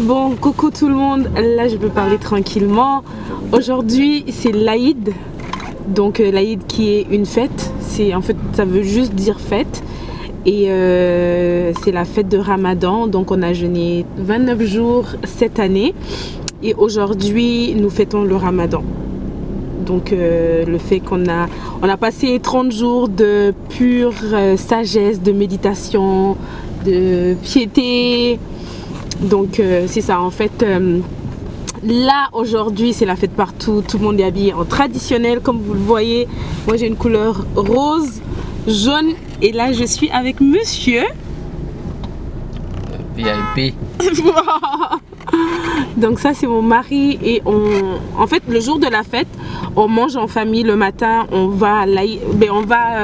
Bon, coucou tout le monde, là je peux parler tranquillement. Aujourd'hui c'est l'Aïd, donc l'Aïd qui est une fête, en fait ça veut juste dire fête. Et c'est la fête de Ramadan, donc on a jeûné 29 jours cette année. Et aujourd'hui nous fêtons le Ramadan. Donc le fait qu'on a passé 30 jours de pure sagesse, de méditation, de piété. Donc c'est ça en fait, là aujourd'hui c'est la fête partout, tout le monde est habillé en traditionnel comme vous le voyez. Moi j'ai une couleur rose, jaune et là je suis avec monsieur VIP. Donc ça c'est mon mari et en fait le jour de la fête on mange en famille le matin, on va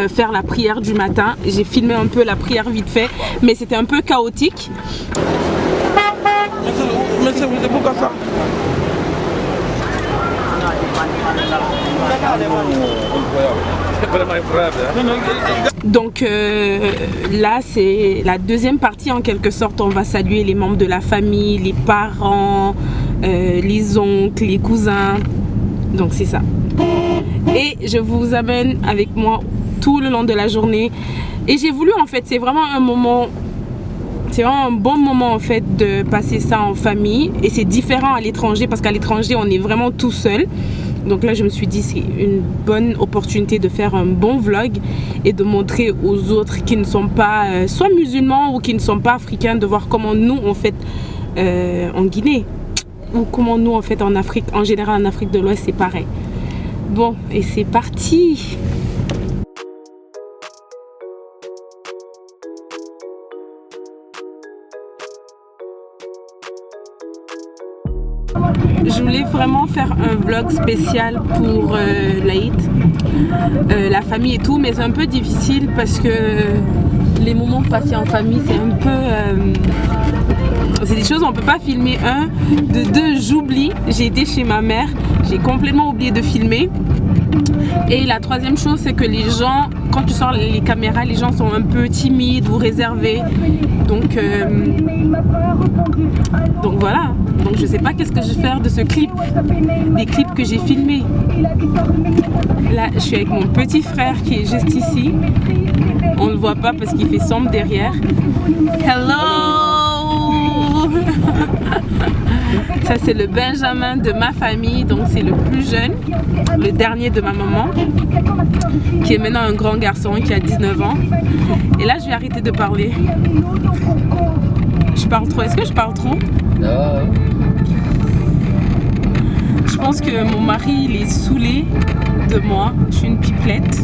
faire la prière du matin. J'ai filmé un peu la prière vite fait mais c'était un peu chaotique. Pourquoi ça? Donc là c'est la deuxième partie en quelque sorte. On va saluer les membres de la famille, les parents, les oncles, les cousins. Donc c'est ça. Et je vous amène avec moi tout le long de la journée. Et j'ai voulu en fait, c'est vraiment un moment. C'est vraiment un bon moment en fait de passer ça en famille et c'est différent à l'étranger parce qu'à l'étranger on est vraiment tout seul. Donc là je me suis dit c'est une bonne opportunité de faire un bon vlog et de montrer aux autres qui ne sont pas soit musulmans ou qui ne sont pas africains, de voir comment nous on fait en Guinée ou comment nous on fait en Afrique, en général en Afrique de l'Ouest c'est pareil. Bon et c'est parti. Je voulais vraiment faire un vlog spécial pour l'Aïd, la famille et tout, mais c'est un peu difficile parce que les moments passés en famille c'est un peu... c'est des choses on peut pas filmer. De deux, j'oublie, j'ai été chez ma mère, j'ai complètement oublié de filmer. Et la troisième chose c'est que les gens, quand tu sors les caméras, les gens sont un peu timides ou réservés. Donc voilà, donc je sais pas qu'est-ce que je vais faire de ce clip, des clips que j'ai filmés. Là je suis avec mon petit frère qui est juste ici, on ne le voit pas parce qu'il fait sombre derrière. Hello. Ça c'est le Benjamin de ma famille, donc c'est le plus jeune, le dernier de ma maman, qui est maintenant un grand garçon qui a 19 ans. Et là je vais arrêter de parler. Je parle trop, est-ce que je parle trop? Non. Je pense que mon mari il est saoulé de moi, je suis une pipelette.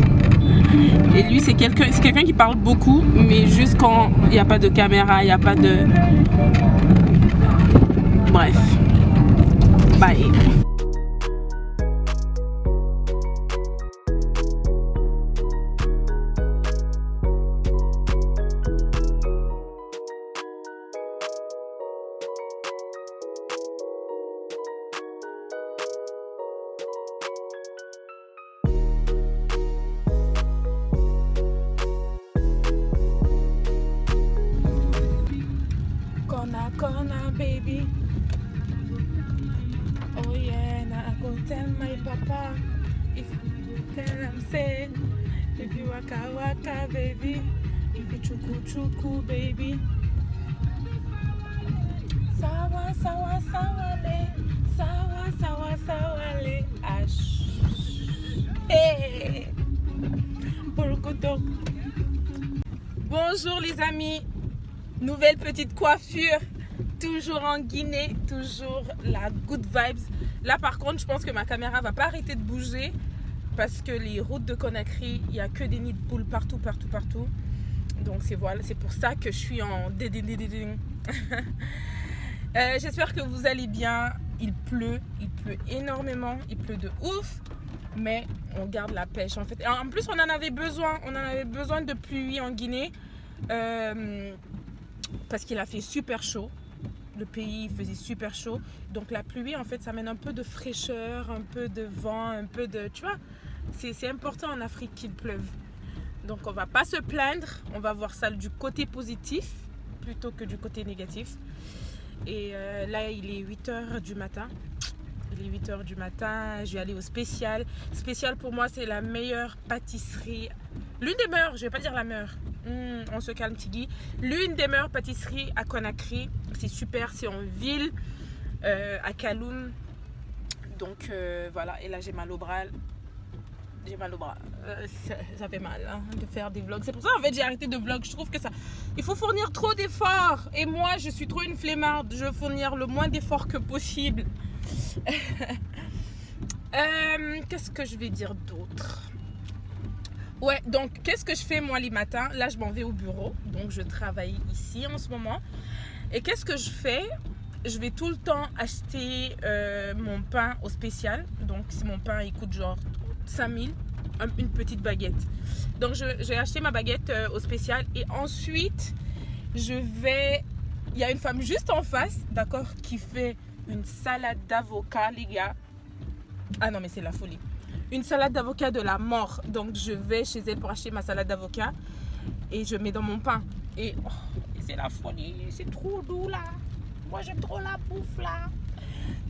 Et lui c'est quelqu'un qui parle beaucoup, mais juste quand il n'y a pas de caméra, il n'y a pas de... Bref. Bye. Corner, baby. Oh yeah, now I go tell my papa. If you tell him say, if you waka baby, if you chuku baby. Sawa le, ash. Hey, Borokoto. Bonjour les amis. Nouvelle petite coiffure, toujours en Guinée, toujours la good vibes. Là par contre je pense que ma caméra va pas arrêter de bouger parce que les routes de Conakry, il n'y a que des nids de poules partout. Donc c'est pour ça que je suis en J'espère que vous allez bien. il pleut énormément, il pleut de ouf, mais on garde la pêche en fait. Et en plus on en avait besoin de pluie en Guinée parce qu'il a fait super chaud. Le pays faisait super chaud, donc la pluie en fait ça amène un peu de fraîcheur, un peu de vent, un peu de, tu vois, c'est important en Afrique qu'il pleuve. Donc on va pas se plaindre, on va voir ça du côté positif plutôt que du côté négatif. Et là il est 8h du matin. Il est 8h du matin, je vais aller au Spécial. Spécial pour moi c'est la meilleure pâtisserie, l'une des meilleures, je vais pas dire la meilleure. On se calme Tigui. L'une des meilleures pâtisseries à Conakry. C'est super, c'est en ville, à Kaloum. Donc voilà, et là j'ai mal au bras. Ça fait mal hein, de faire des vlogs. C'est pour ça en fait j'ai arrêté de vlog. Je trouve que ça, il faut fournir trop d'efforts. Et moi je suis trop une flemmarde. Je veux fournir le moins d'efforts que possible. Qu'est-ce que je vais dire d'autre? Ouais, donc qu'est-ce que je fais moi les matins? Là je m'en vais au bureau, donc je travaille ici en ce moment. Et qu'est-ce que je fais? Je vais tout le temps acheter mon pain au Spécial. Donc si mon pain il coûte genre 5000, une petite baguette. Donc j'ai acheté ma baguette au Spécial. Et ensuite je vais, il y a une femme juste en face, d'accord, qui fait une salade d'avocat les gars. Ah non mais c'est la folie. Une salade d'avocat de la mort. Donc je vais chez elle pour acheter ma salade d'avocat et je mets dans mon pain. Et oh, c'est la folie, c'est trop doux là. Moi j'aime trop la bouffe là.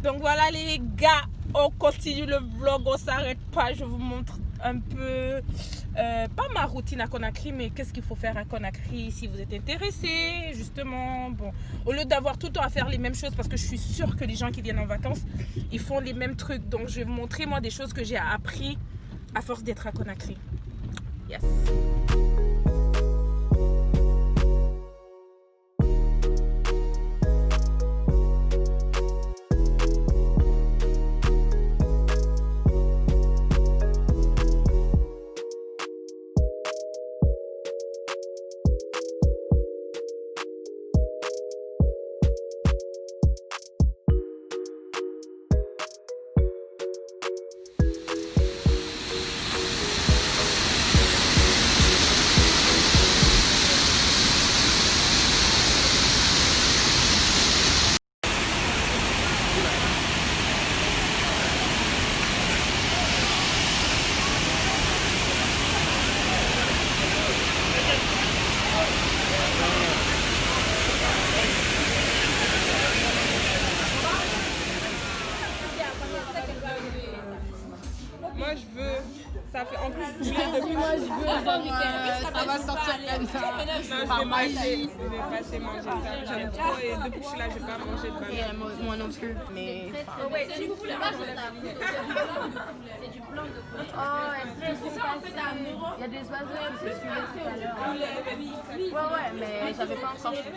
Donc voilà les gars, on continue le vlog, on s'arrête pas. Je vous montre un peu, pas ma routine à Conakry, mais qu'est-ce qu'il faut faire à Conakry si vous êtes intéressé justement. Bon, au lieu d'avoir tout le temps à faire les mêmes choses, parce que je suis sûre que les gens qui viennent en vacances, ils font les mêmes trucs. Donc je vais vous montrer moi des choses que j'ai appris à force d'être à Conakry. Yes. Moi je veux, ça fait en plus je voulais depuis moi je veux ça va sortir comme ça. Non, je vais passer manger ça. J'aime trop et depuis que je suis là je vais pas manger de banane. Moi non plus, mais. Ouais, si vous voulez pas, c'est du blanc de coton. C'est ça en fait à Moro. Il y a des oiseaux qui se suivaient tout à l'heure. Ouais, mais j'avais pas encore fait.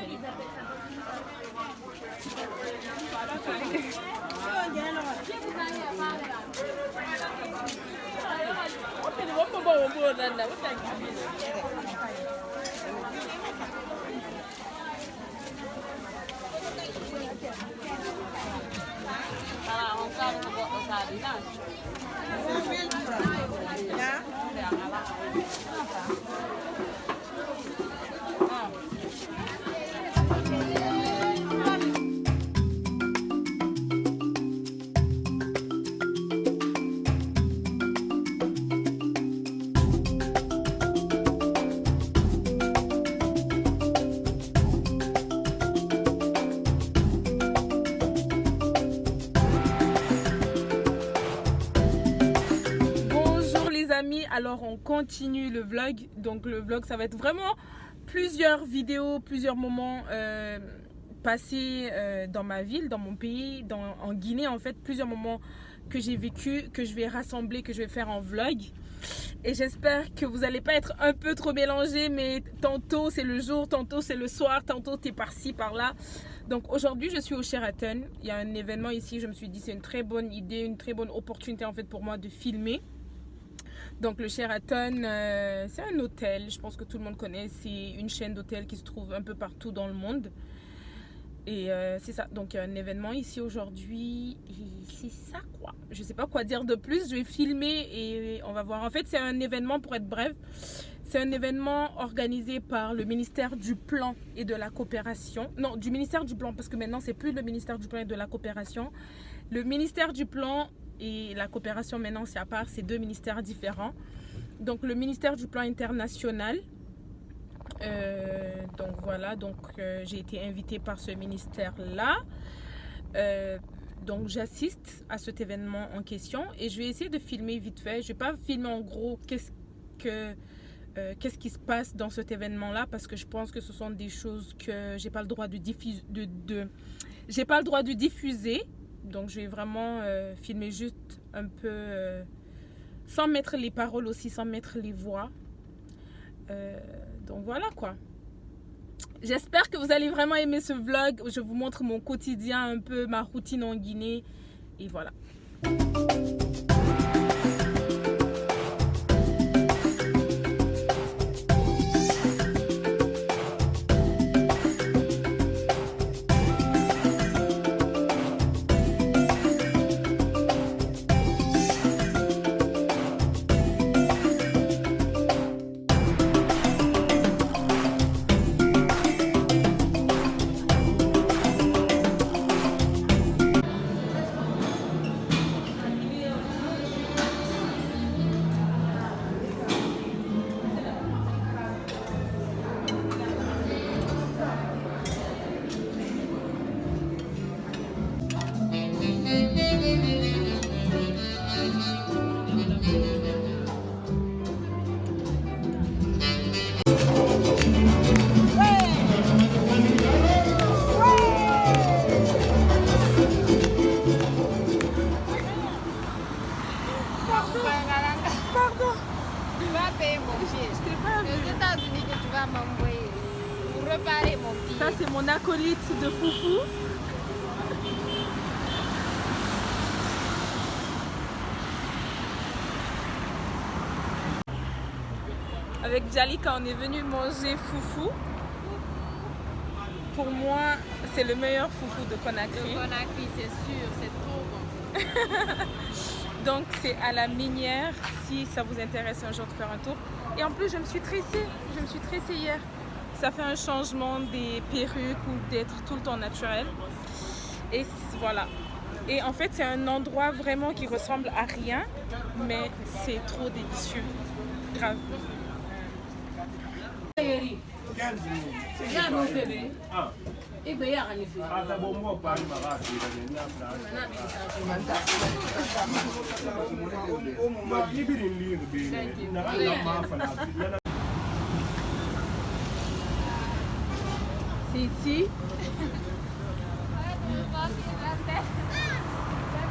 Alors on continue le vlog. Donc le vlog ça va être vraiment plusieurs vidéos, plusieurs moments passés dans ma ville, dans mon pays, en Guinée en fait. Plusieurs moments que j'ai vécu, que je vais rassembler, que je vais faire en vlog. Et j'espère que vous n'allez pas être un peu trop mélangés, mais tantôt c'est le jour, tantôt c'est le soir, tantôt t'es par-ci, par-là. Donc aujourd'hui je suis au Sheraton. Il y a un événement ici, je me suis dit c'est une très bonne idée, une très bonne opportunité en fait pour moi de filmer. Donc le Sheraton, c'est un hôtel, je pense que tout le monde connaît, c'est une chaîne d'hôtels qui se trouve un peu partout dans le monde. Et c'est ça, donc un événement ici aujourd'hui, et c'est ça quoi. Je sais pas quoi dire de plus, je vais filmer et on va voir. En fait c'est un événement, pour être bref, c'est un événement organisé par le ministère du Plan et de la Coopération. Non, du ministère du Plan, parce que maintenant c'est plus le ministère du Plan et de la Coopération. Le ministère du Plan et la Coopération maintenant c'est à part, c'est deux ministères différents. Donc le ministère du Plan international. Donc voilà, donc j'ai été invitée par ce ministère-là. Donc j'assiste à cet événement en question et je vais essayer de filmer vite fait. Je vais pas filmer en gros qu'est-ce qui se passe dans cet événement-là, parce que je pense que ce sont des choses que j'ai pas le droit de diffuser. J'ai pas le droit de diffuser. Donc je vais vraiment filmer juste un peu sans mettre les paroles aussi, sans mettre les voix. Donc voilà quoi. J'espère que vous allez vraiment aimer ce vlog. Je vous montre mon quotidien, un peu ma routine en Guinée. Et voilà. Pardon. Tu vas payer mon billet. Je t'ai pas vu. Les États-Unis que tu vas m'envoyer pour réparer mon billet. Ça c'est mon acolyte de Foufou. Avec Jalika, on est venu manger Foufou. Pour moi, c'est le meilleur Foufou de Conakry. De Conakry, c'est sûr, c'est trop bon. Donc c'est à la Minière, si ça vous intéresse un jour de faire un tour. Et en plus je me suis tressée hier. Ça fait un changement des perruques ou d'être tout le temps naturel. Et voilà. Et en fait c'est un endroit vraiment qui ressemble à rien, mais c'est trop délicieux. Grave. C'est ici.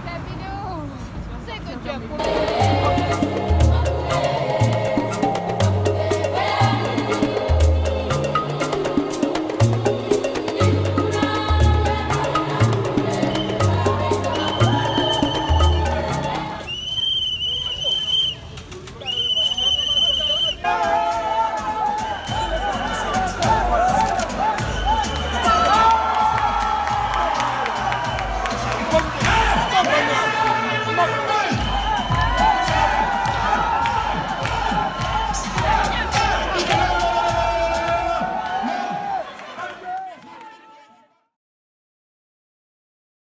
La vidéo. C'est que tu as